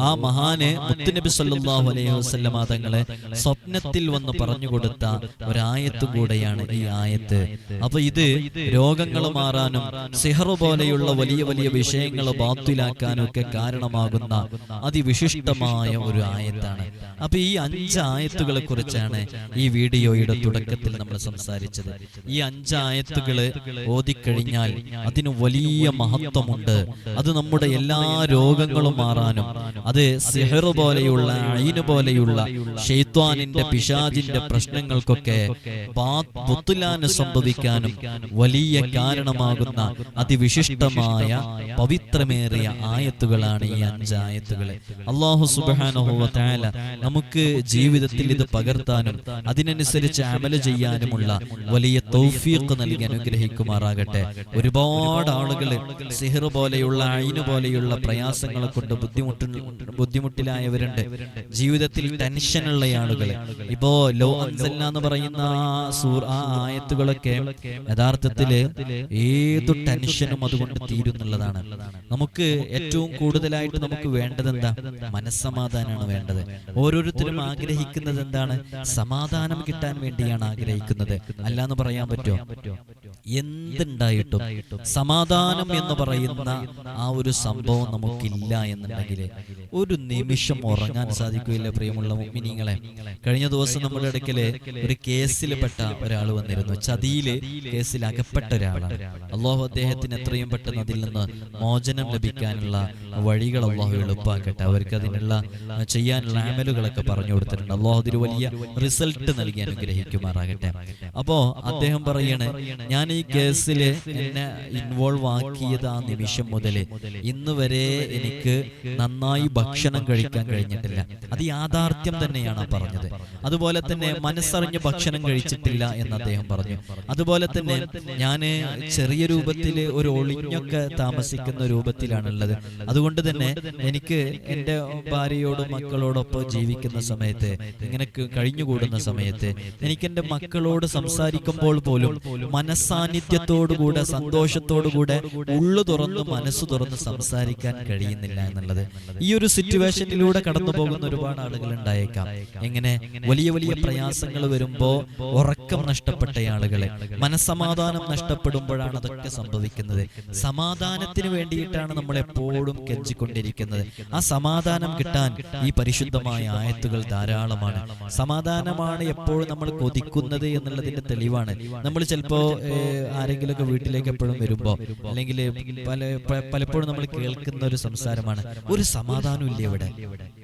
ആ മഹാന് മുത്തുനബി സല്ലല്ലാഹു അലൈഹി വസല്ലം തങ്ങളെ സ്വപ്നത്തിൽ വന്ന് പറഞ്ഞു കൊടുത്ത ഒരായത്ത് കൂടെയാണ് ഈ ആയത്ത്. അപ്പൊ ഇത് രോഗങ്ങൾ മാറാനും സിഹർ പോലെയുള്ള വലിയ വലിയ വിഷയങ്ങൾ ബാത്തിലാക്കാനും ഒക്കെ കാരണമാകുന്ന അതിവിശിഷ്ടമായ ഒരു ആയത്താണ്. അപ്പൊ ഈ 5 ആയത്തുകളെ കുറിച്ചാണ് ഈ വീഡിയോയുടെ തുടക്കത്തിൽ നമ്മൾ സംസാരിച്ചത്. ഈ 5 ആയത്തുകള് ഓതിക്കഴിഞ്ഞാൽ അതിന് വലിയ മഹത്വമുണ്ട്. അത് നമ്മുടെ എല്ലാ രോഗങ്ങളും മാറാനും, അത് സിഹർ പോലെയുള്ള ഐന് പോലെയുള്ള ശൈത്വാനിന്റെ പിശാചിന്റെ പ്രശ്നങ്ങൾക്കൊക്കെ ബുത്ലാന് സംഭവിക്കാനും വലിയ കാരണമാകുന്ന അതിവിശിഷ്ടമായ പവിത്രമേറിയ ആയത്തുകളാണ് ഈ 5 ആയത്തുകൾ. അല്ലാഹു സുബ്ഹാനഹു വ തആല നമുക്ക് ജീവിതത്തിൽ ഇത് പകർത്താനും അതിനനുസരിച്ച് അമൽ ചെയ്യാനുമുള്ള വലിയ തൗഫീഖ് നൽകി അനുഗ്രഹിക്കുമാറാകട്ടെ. ഒരുപാട് ആളുകൾ സിഹർ പോലെയുള്ള ഐന് പോലെയുള്ള പ്രയാസങ്ങളെ കൊണ്ട് ബുദ്ധിമുട്ടിലായവരുണ്ട്. ജീവിതത്തിൽ ടെൻഷനുള്ള ആളുകൾ. ഇപ്പോ ലോ അൻസൽന എന്ന് പറയുന്ന ആ ആയത്തുകളൊക്കെ യഥാർത്ഥത്തില് ഏതു ടെൻഷനും അതുകൊണ്ട് തീരുന്നുള്ളതാണ്. നമുക്ക് ഏറ്റവും കൂടുതലായിട്ട് നമുക്ക് വേണ്ടത് എന്താ? മനസ്സമാധാനമാണ് വേണ്ടത്. ഓരോരുത്തരും ആഗ്രഹിക്കുന്നത് എന്താണ്? സമാധാനം കിട്ടാൻ വേണ്ടിയാണ് ആഗ്രഹിക്കുന്നത്. അല്ലാന്ന് പറയാൻ പറ്റുമോ? എന്തുണ്ടായിട്ടും സമാധാനം എന്ന് പറയുന്ന ആ ഒരു സംഭവം നമുക്കില്ല എന്നുണ്ടെങ്കിൽ ഒരു നിമിഷം ഉറങ്ങാൻ സാധിക്കില്ല. പ്രിയമുള്ള മുഅ്മിനീങ്ങളെ, കഴിഞ്ഞ ദിവസം നമ്മുടെ അടുക്കല് ഒരു കേസിൽപ്പെട്ട ഒരാൾ വന്നിരുന്നു. ചതിയില് കേസിൽ അകപ്പെട്ട ഒരാളാണ്. അല്ലാഹു അദ്ദേഹത്തിന് എത്രയും പെട്ടെന്ന് അതിൽ നിന്ന് മോചനം ലഭിക്കാനുള്ള വഴികൾ അല്ലാഹു എളുപ്പാക്കട്ടെ. അവർക്ക് അതിനുള്ള ചെയ്യാനുള്ള അമലുകളൊക്കെ പറഞ്ഞു കൊടുത്തിട്ടുണ്ട്. അല്ലാഹു അതിൽ വലിയ റിസൾട്ട് നൽകി അനുഗ്രഹിക്കുമാറാകട്ടെ. അപ്പോ അദ്ദേഹം പറയണേ, ഞാൻ ഈ കേസിൽ എന്നെ ഇൻവോൾവ് ആക്കിയത് ആ നിമിഷം മുതൽ ഇന്ന് വരെ എനിക്ക് നന്നായി ഭക്ഷണം കഴിക്കാൻ കഴിഞ്ഞിട്ടില്ല. അത് യാഥാർത്ഥ്യം തന്നെയാണ് പറഞ്ഞത്. അതുപോലെ തന്നെ മനസ്സറിഞ്ഞ് ഭക്ഷണം കഴിച്ചിട്ടില്ല എന്ന് അദ്ദേഹം പറഞ്ഞു. അതുപോലെ തന്നെ ഞാൻ ചെറിയ രൂപത്തിൽ ഒരു ഒളിഞ്ഞൊക്കെ താമസിക്കുന്ന രൂപത്തിലാണുള്ളത്. അതുകൊണ്ട് തന്നെ എനിക്ക് എൻ്റെ ഭാര്യയോടും മക്കളോടൊപ്പം ജീവിക്കുന്ന സമയത്ത്, ഇങ്ങനെ കഴിഞ്ഞുകൂടുന്ന സമയത്ത് എനിക്ക് എൻ്റെ മക്കളോട് സംസാരിക്കുമ്പോൾ പോലും മനസ്സാന്നിധ്യത്തോടുകൂടെ സന്തോഷത്തോടുകൂടെ ഉള്ളു തുറന്ന് മനസ്സ് തുറന്ന് സംസാരിക്കാൻ കഴിയുന്നില്ല എന്നുള്ളത്. ഈ ഒരു സിറ്റുവേഷനിലൂടെ കടന്നു പോകുന്ന ഒരുപാട് ആളുകൾ ഉണ്ടായേക്കാം. എങ്ങനെ വലിയ വലിയ പ്രയാസങ്ങൾ വരുമ്പോ ഉറക്കം നഷ്ടപ്പെട്ട ആളുകളെ, മനസ്സമാധാനം നഷ്ടപ്പെടുമ്പോഴാണ് അതൊക്കെ സംഭവിക്കുന്നത്. സമാധാനത്തിന് വേണ്ടിയിട്ടാണ് നമ്മൾ എപ്പോഴും കെഞ്ചിക്കൊണ്ടിരിക്കുന്നത്. ആ സമാധാനം കിട്ടാൻ ഈ പരിശുദ്ധമായ ആയത്തുകൾ ധാരാളമാണ്. സമാധാനമാണ് എപ്പോഴും നമ്മൾ കൊതിക്കുന്നത് എന്നുള്ളതിന്റെ തെളിവാണ്. നമ്മൾ ചിലപ്പോ ആരെങ്കിലുമൊക്കെ വീട്ടിലേക്ക് എപ്പോഴും വരുമ്പോ അല്ലെങ്കിൽ പലപ്പോഴും നമ്മൾ കേൾക്കുന്ന ഒരു സംസാരമാണ്, ഒരു സമാധാനം ഇല്ല ഇവിടെ,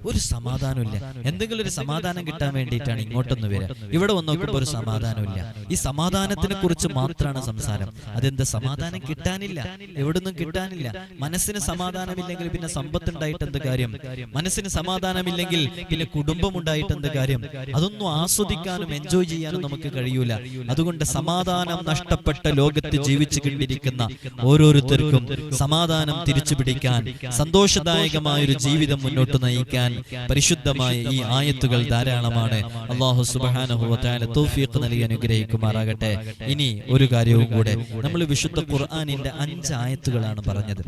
ഒരു സമാധാനമില്ല. എന്തെങ്കിലും ഒരു സമാധാനം കിട്ടാൻ വേണ്ടിയിട്ടാണ് ഇങ്ങോട്ടൊന്ന് വരിക. ഇവിടെ വന്ന് നോക്കുമ്പോൾ ഒരു സമാധാനമില്ല. ഈ സമാധാനത്തിനെ കുറിച്ച് മാത്രമാണ് സംസാരം. അതെന്താ? സമാധാനം കിട്ടാനില്ല, എവിടുന്നും കിട്ടാനില്ല. മനസ്സിന് സമാധാനമില്ലെങ്കിൽ പിന്നെ സമ്പത്ത് ഉണ്ടായിട്ട് എന്ത് കാര്യം? മനസ്സിന് സമാധാനമില്ലെങ്കിൽ പിന്നെ കുടുംബം ഉണ്ടായിട്ട് എന്ത് കാര്യം? അതൊന്നും ആസ്വദിക്കാനും എൻജോയ് ചെയ്യാനും നമുക്ക് കഴിയൂല. അതുകൊണ്ട് സമാധാനം നഷ്ടപ്പെട്ട ലോകത്ത് ജീവിച്ചു കൊണ്ടിരിക്കുന്ന ഓരോരുത്തർക്കും സമാധാനം തിരിച്ചു പിടിക്കാൻ, സന്തോഷദായകമായ ഒരു ജീവിതം മുന്നോട്ട് നയിക്കാൻ പരിശുദ്ധമായ ഈ ആയത്തുകൾ ധാരാളമാണ്. അല്ലാഹു സുബ്ഹാനഹു വ തആല തൗഫീഖ് നൽകി അനുഗ്രഹിക്കുമാറാകട്ടെ. ഇനി ഒരു കാര്യവും കൂടെ, നമ്മൾ വിശുദ്ധ ഖുർആനിന്റെ 5 ആയത്തുകളാണ് പറഞ്ഞത്.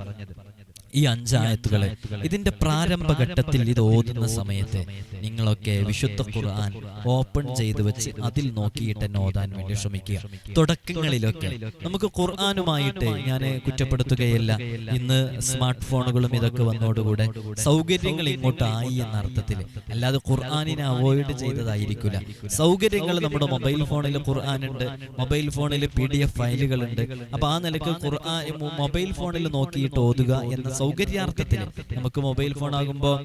ഈ 5 ആയത്തുകളെ ഇതിന്റെ പ്രാരംഭഘട്ടത്തിൽ ഇത് ഓതുന്ന സമയത്ത് നിങ്ങളൊക്കെ വിശുദ്ധ ഖുർആൻ ഓപ്പൺ ചെയ്ത് വെച്ച് അതിൽ നോക്കിയിട്ട് തന്നെ ഓതാൻ വേണ്ടി ശ്രമിക്കുക. തുടക്കങ്ങളിലൊക്കെ നമുക്ക് ഖുർആനുമായിട്ട് ഞാൻ കുറ്റപ്പെടുത്തുകയല്ല. ഇന്ന് സ്മാർട്ട് ഫോണുകളും ഇതൊക്കെ വന്നതോടുകൂടെ സൗകര്യങ്ങൾ ഇങ്ങോട്ടായി എന്ന അർത്ഥത്തിൽ, അല്ലാതെ ഖുർആനിനെ അവോയ്ഡ് ചെയ്തതായിരിക്കില്ല. സൗകര്യങ്ങൾ നമ്മുടെ മൊബൈൽ ഫോണിൽ ഖുർആനുണ്ട്, മൊബൈൽ ഫോണിൽ PDF ഫയലുകളുണ്ട്. അപ്പൊ ആ നിലക്ക് ഖുർആൻ മൊബൈൽ ഫോണിൽ നോക്കിയിട്ട് ഓതുക എന്ന സൗകര്യാർത്ഥത്തിൽ നമുക്ക് മൊബൈൽ ഫോൺ ആകുമ്പോൾ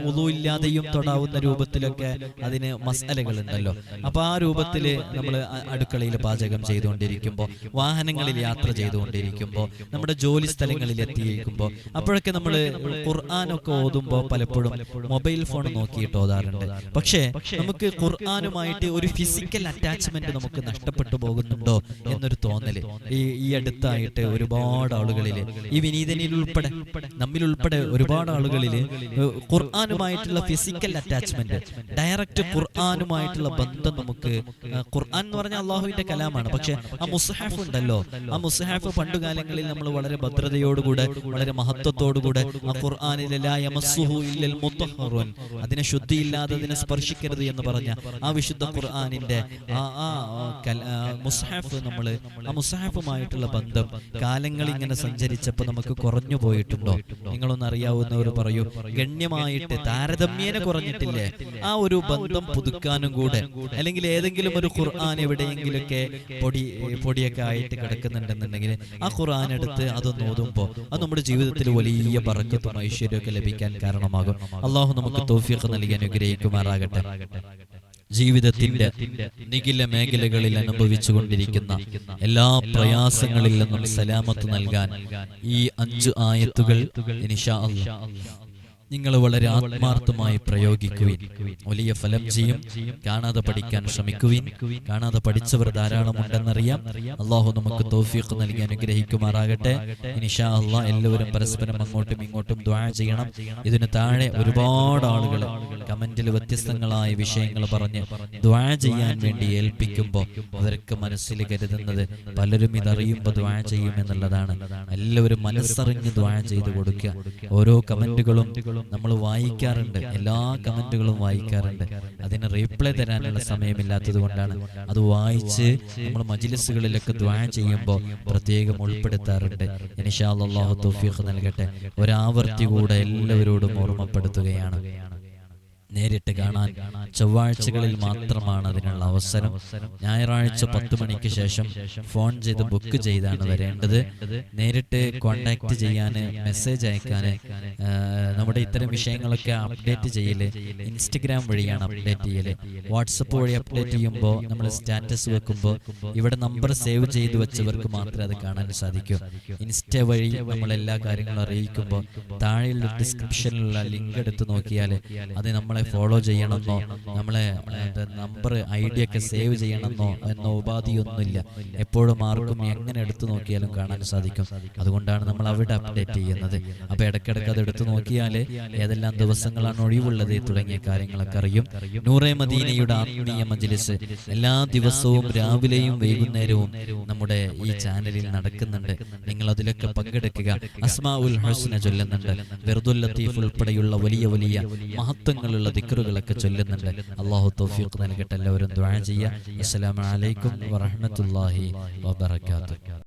വുളു ഇല്ലാതെയും തൊടാവുന്ന രൂപത്തിലൊക്കെ അതിന് മസ്അലകൾ ഉണ്ടല്ലോ. അപ്പൊ ആ രൂപത്തിൽ നമ്മൾ അടുക്കളയിൽ പാചകം ചെയ്തുകൊണ്ടിരിക്കുമ്പോൾ, വാഹനങ്ങളിൽ യാത്ര ചെയ്തുകൊണ്ടിരിക്കുമ്പോൾ, നമ്മുടെ ജോലി സ്ഥലങ്ങളിൽ എത്തിയിരിക്കുമ്പോൾ, അപ്പോഴൊക്കെ നമ്മൾ ഖുർആനൊക്കെ ഓതുമ്പോൾ പലപ്പോഴും മൊബൈൽ ഫോൺ നോക്കിയിട്ട് ഓതാറുണ്ട്. പക്ഷേ നമുക്ക് ഖുർആനുമായിട്ട് ഒരു ഫിസിക്കൽ അറ്റാച്ച്മെന്റ് നമുക്ക് നഷ്ടപ്പെട്ടു പോകുന്നുണ്ടോ എന്നൊരു തോന്നല് ഈ അടുത്തായിട്ട് ഒരുപാട് ആളുകളില്, ഈ വിനീതനിൽ ഉൾപ്പെടെ നമ്മിലുൾപ്പെടെ ഒരുപാട് ആളുകളില് ഖുർആനുമായിട്ടുള്ള ഫിസിക്കൽ അറ്റാച്ച്മെന്റ്, ഡയറക്റ്റ് ഖുർആനുമായിട്ടുള്ള ബന്ധം നമുക്ക്, ഖുർആൻ എന്ന് പറഞ്ഞാൽ അള്ളാഹുവിന്റെ കലാമാണ്. പക്ഷെ ആ മുസ്ഹഫ് ഉണ്ടല്ലോ, ആ മുസ്ഹഫ് പണ്ടുകാലങ്ങളിൽ നമ്മൾ വളരെ ഭദ്രതയോടുകൂടെ വളരെ മഹത്വത്തോടുകൂടെ ആ ഖുർആനിലെ ലാ യമസ്സുഹു ഇല്ലൽ മുത്തഹ്ഹറുൻ, അതിനെ ശുദ്ധിയില്ലാതെ അതിനെ സ്പർശിക്കരുത് എന്ന് പറഞ്ഞ ആ വിശുദ്ധ ഖുർആനിന്റെ മുസ്ഹഫ്, നമ്മൾ ആ മുസ്ഹഫുമായിട്ടുള്ള ബന്ധം കാലങ്ങൾ ഇങ്ങനെ സഞ്ചരിച്ചപ്പോൾ നമുക്ക് കുറഞ്ഞു പോയിട്ടുണ്ടോ? നിങ്ങളൊന്ന് അറിയാവുന്നവർ പറയൂ. ഗണ്യമായിട്ട് താരതമ്യേന കുറഞ്ഞിട്ടില്ലേ? ആ ഒരു ബന്ധം പുതുക്കാനും കൂടെ, അല്ലെങ്കിൽ ഏതെങ്കിലും ഒരു ഖുർആൻ എവിടെയെങ്കിലൊക്കെ പൊടിയൊക്കെ ആയിട്ട് കിടക്കുന്നുണ്ടെന്നുണ്ടെങ്കിൽ ആ ഖുർആൻ എടുത്ത് അതൊന്ന് ഓതുമ്പോൾ അത് നമ്മുടെ ജീവിതത്തിൽ വലിയ ബറക്കത്തും ഐശ്വര്യമൊക്കെ ലഭിക്കാൻ കാരണമാകും. അള്ളാഹു നമുക്ക് തൗഫീഖ് നൽകി അനുഗ്രഹിക്കുമാറാകട്ടെ. ജീവിതത്തിന്റെ നിഖില മേഖലകളിൽ അനുഭവിച്ചു കൊണ്ടിരിക്കുന്ന എല്ലാ പ്രയാസങ്ങളിൽ നിന്നും സലാമത്ത് നൽകാൻ ഈ 5 ആയത്തുകൾ ഇൻഷാ അല്ലാഹ് നിങ്ങൾ വളരെ ആത്മാർത്ഥമായി പ്രയോഗിക്കുവിൻ, വലിയ ഫലം ചെയ്യും. കാണാതെ പഠിക്കാൻ ശ്രമിക്കുവിൻ. കാണാതെ പഠിച്ചവർ ധാരാളമുണ്ടെന്നറിയാം. അള്ളാഹു നമുക്ക് തൗഫീഖ് നൽകി അനുഗ്രഹിക്കുമാറാകട്ടെ. ഇൻഷാ അല്ലാഹ് എല്ലാവരും പരസ്പരം അങ്ങോട്ടും ഇങ്ങോട്ടും ദുആ ചെയ്യണം. ഇതിന് താഴെ ഒരുപാട് ആളുകൾ കമന്റിൽ വ്യത്യസ്തങ്ങളായ വിഷയങ്ങൾ പറഞ്ഞ് ദുആ ചെയ്യാൻ വേണ്ടി ഏൽപ്പിക്കുമ്പോൾ അവർക്ക് മനസ്സിൽ കരുതുന്നത് പലരും ഇതറിയുമ്പോൾ ദുആ ചെയ്യുമെന്നുള്ളതാണ്. എല്ലാവരും മനസ്സറിഞ്ഞ് ദുആ ചെയ്ത് കൊടുക്കുക. ഓരോ കമന്റുകളും നമ്മൾ വായിക്കാറുണ്ട്, എല്ലാ കമന്റുകളും വായിക്കാറുണ്ട്. അതിന് റീപ്ലൈ തരാനുള്ള സമയമില്ലാത്തത് കൊണ്ടാണ് അത് വായിച്ച് നമ്മൾ മജ്ലിസുകളിലൊക്കെ ദുആ ചെയ്യുമ്പോൾ പ്രത്യേകം ഉൾപ്പെടുത്താറുണ്ട്. ഇൻഷാ അല്ലാഹു തൗഫീഖ് നൽകട്ടെ. ഒരാവർത്തി കൂടെ എല്ലാവരോടും ഓർമ്മപ്പെടുത്തുകയാണ്, നേരിട്ട് കാണാൻ ചൊവ്വാഴ്ചകളിൽ മാത്രമാണ് അതിനുള്ള അവസരം. ഞായറാഴ്ച 10 മണിക്ക് ശേഷം ഫോൺ ചെയ്ത് ബുക്ക് ചെയ്താണ് വരേണ്ടത്. നേരിട്ട് കോണ്ടാക്ട് ചെയ്യാൻ, മെസ്സേജ് അയക്കാൻ, നമ്മുടെ ഇത്തരം വിഷയങ്ങളൊക്കെ അപ്ഡേറ്റ് ചെയ്യല് ഇൻസ്റ്റഗ്രാം വഴിയാണ് അപ്ഡേറ്റ് ചെയ്യല്. വാട്സപ്പ് വഴി അപ്ഡേറ്റ് ചെയ്യുമ്പോൾ നമ്മൾ സ്റ്റാറ്റസ് വെക്കുമ്പോൾ ഇവിടെ നമ്പർ സേവ് ചെയ്ത് വെച്ചവർക്ക് മാത്രമേ അത് കാണാൻ സാധിക്കൂ. ഇൻസ്റ്റ വഴി നമ്മൾ എല്ലാ കാര്യങ്ങളും അറിയിക്കുമ്പോൾ താഴെയുള്ള ഡിസ്ക്രിപ്ഷനിലുള്ള ലിങ്ക് എടുത്ത് നോക്കിയാൽ അത് നമ്മളെ ഫോളോ ചെയ്യണമെന്നോ നമ്മളെ നമ്പർ ID ഒക്കെ സേവ് ചെയ്യണമെന്നോ എന്നോ ഉപാധിയൊന്നുമില്ല. എപ്പോഴും ആർക്കും എങ്ങനെ എടുത്തു നോക്കിയാലും കാണാൻ സാധിക്കും. അതുകൊണ്ടാണ് നമ്മൾ അവിടെ അപ്ഡേറ്റ് ചെയ്യുന്നത്. അപ്പൊ ഇടയ്ക്കിടയ്ക്ക് അത് എടുത്തു നോക്കിയാൽ ഏതെല്ലാം ദിവസങ്ങളാണ് ഒഴിവുള്ളത് തുടങ്ങിയ കാര്യങ്ങളൊക്കെ അറിയും. നൂറെ മദീനയുടെ ആത്മീയ മജ്ലിസ് എല്ലാ ദിവസവും രാവിലെയും വൈകുന്നേരവും നമ്മുടെ ഈ ചാനലിൽ നടക്കുന്നുണ്ട്. നിങ്ങൾ അതിലൊക്കെ പങ്കെടുക്കുക. അസ്മാഉൽ ഹുസ്ന ചൊല്ലുന്നുണ്ട്, വിർദുൽ ലത്തീഫ് ഉൾപ്പെടെയുള്ള വലിയ വലിയ മഹത്വങ്ങളുള്ള ദിക്റുകളൊക്കെ ചൊല്ലുന്നുണ്ട്. അല്ലാഹു തൗഫീഖ് നൽകട്ടെ. എല്ലാവരും ദുആ ചെയ്യുക. അസ്സലാമു അലൈക്കും വറഹ്മത്തുള്ളാഹി വബറകാതുഹു.